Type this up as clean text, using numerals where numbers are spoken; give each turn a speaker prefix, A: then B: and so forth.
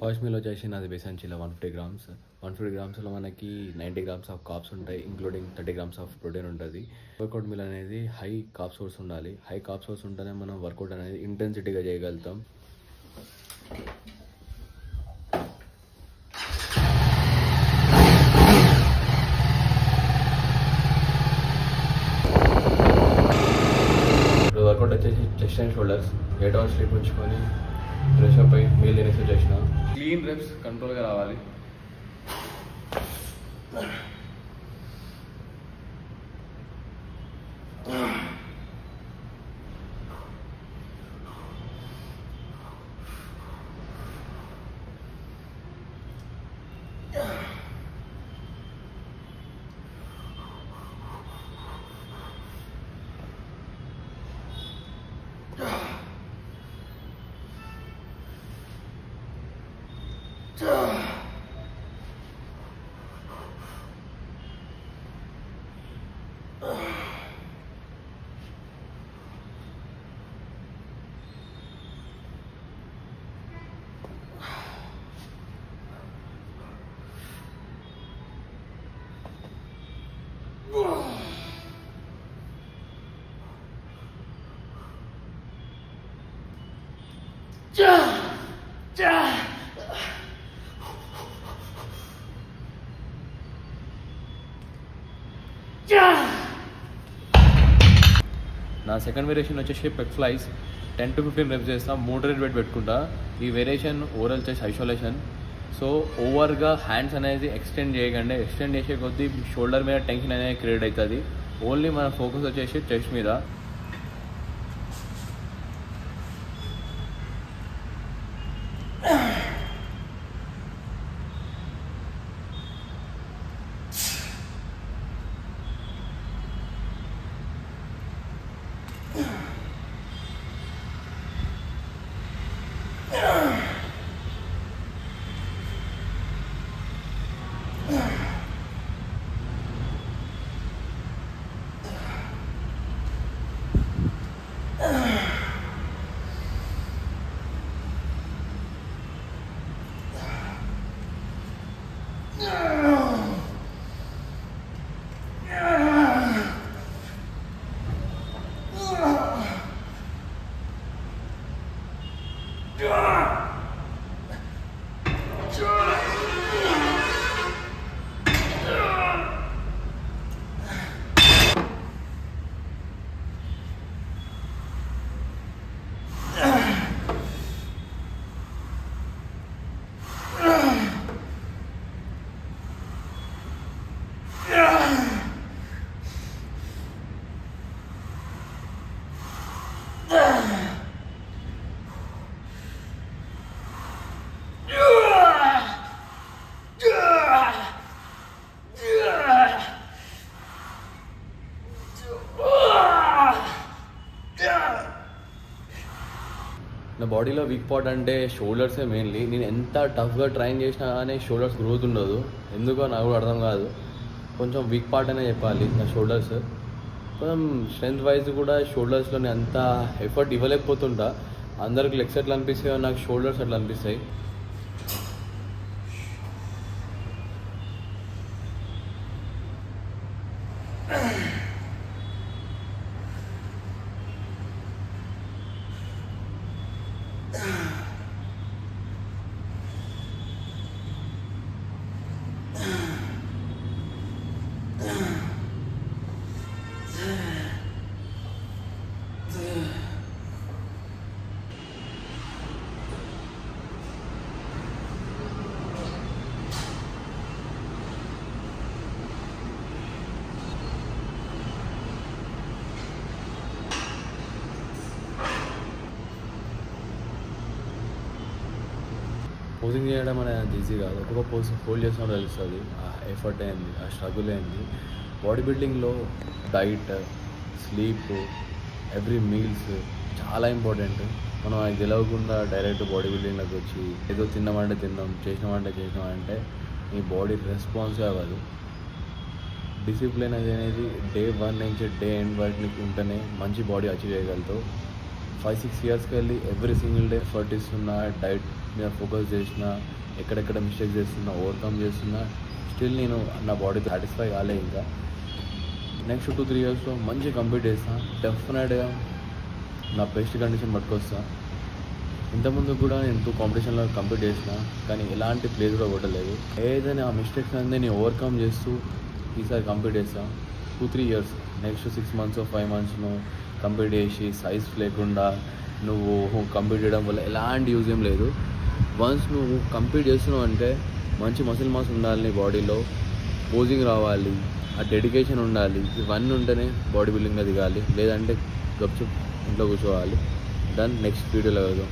A: First meal వచ్చేసి నాది బేసన్ చిల్ల 150 grams. 150 గ్రామ్స్లో మనకి 90 గ్రామ్స్ ఆఫ్ కార్బ్స్ ఉంటాయి, ఇంక్లూడింగ్ 30 గ్రామ్స్ ఆఫ్ ప్రోటీన్ ఉంటుంది. వర్కౌట్ మీల్ అనేది హై కార్బ్ సోర్స్ ఉండాలి. హై కార్బ్ సోర్స్ ఉంటేనే మనం వర్కౌట్ అనేది ఇంటెన్సిటీగా చేయగలుగుతాం. ఇప్పుడు వర్కౌట్ వచ్చేసి chest and shoulders 8 hours sleep ఉంచుకొని ఫ్రెష్ అప్ అయ్యి మీల్ తినేసి వచ్చేసిన. క్లీన్ రెప్స్ కంట్రోల్గా రావాలి. నా సెకండ్ వేరియేషన్ వచ్చేసి పెక్ ఫ్లైస్ 10 to 15 reps చేస్తా. మోడరేట్ వెయిట్ పెట్టుకుంటా. ఈ variation overall chest isolation. So ఓవర్గా హ్యాండ్స్ అనేది ఎక్స్టెండ్ చేయకండి. ఎక్స్టెండ్ చేసే కొద్దీ షోల్డర్ మీద టెన్షన్ అనేది క్రియేట్ అవుతుంది. ఓన్లీ మన ఫోకస్ వచ్చేసి చెస్ట్ మీద. నా బాడీలో వీక్ పార్ట్ అంటే షోల్డర్సే మెయిన్లీ. నేను ఎంత టఫ్గా ట్రైన్ చేసినా కానీ షోల్డర్స్ గ్రోత్ ఉండదు. ఎందుకో నాకు కూడా అర్థం కాదు. కొంచెం వీక్ పార్ట్ అనే చెప్పాలి నా షోల్డర్స్. కొంచెం స్ట్రెంత్ వైజ్ కూడా షోల్డర్స్లో నేను అంత ఎఫర్ట్ ఇవ్వలేకపోతుంటా. అందరికి లెగ్స్ ఎట్లా అనిపిస్తాయో నాకు షోల్డర్స్ అట్లా అనిపిస్తాయి. పోజింగ్ చేయడం అనేది ఈజీ కాదు. ఒక్కొక్క పోజ్ హోల్డ్ చేసినప్పుడు తెలుస్తుంది ఆ ఎఫర్ట్ అయింది, ఆ స్ట్రగుల్ అయింది. బాడీ బిల్డింగ్లో డైట్, స్లీప్, ఎవ్రీ మీల్స్ చాలా ఇంపార్టెంట్. మనం అది గెలవకుండా డైరెక్ట్ బాడీ బిల్డింగ్లోకి వచ్చి ఏదో తిన్నామంటే తిన్నాం, చేసినామంటే మీ బాడీ రెస్పాన్సే అవ్వదు. డిసిప్లిన్ అనేది డే 1 నుంచి డే ఎండ్ వరకు ఉంటేనే మంచి బాడీ అచీవ్ చేయగలుగుతావు. 5-6 ఇయర్స్కి వెళ్ళి ఎవ్రీ సింగిల్ డే ఎఫర్ట్ ఇస్తున్నా, డైట్ మీద ఫోకస్ చేసిన, ఎక్కడెక్కడ మిస్టేక్స్ చేస్తున్నా ఓవర్కమ్ చేస్తున్నా, స్టిల్ నేను నా బాడీ సాటిస్ఫై కాలే. ఇంకా నెక్స్ట్ 2-3 ఇయర్స్లో మంచి కంప్లీట్ చేస్తాను. డెఫినెట్గా నా బెస్ట్ కండిషన్ పట్టుకొస్తా. ఇంతకుముందు కూడా నేను 2 కాంపిటీషన్లో కంప్లీట్ చేసిన, కానీ ఎలాంటి ప్లేస్ కూడా కొట్టలేదు. ఏదైనా ఆ మిస్టేక్స్ అనేది నేను ఓవర్కమ్ చేస్తూ ఈసారి కంప్లీట్ చేస్తాను. 2-3 ఇయర్స్, నెక్స్ట్ 6 మంత్స్ 5 మంత్స్ను కంప్లీట్ చేసి సైజ్ లేకుండా నువ్వు కంప్లీట్ చేయడం వల్ల ఎలాంటి యూజ్ ఏం లేదు. వన్స్ నువ్వు కంప్లీట్ చేస్తున్నావు అంటే మంచి మసిల్ మాస్ ఉండాలి నీ బాడీలో, పోజింగ్ రావాలి, ఆ డెడికేషన్ ఉండాలి. ఇవన్నీ ఉంటేనే బాడీ బిల్డింగ్లో దిగాలి, లేదంటే గప్చుప్ ఇంట్లో కూర్చోవాలి. డన్. నెక్స్ట్ వీడియోలో వెళ్దాం.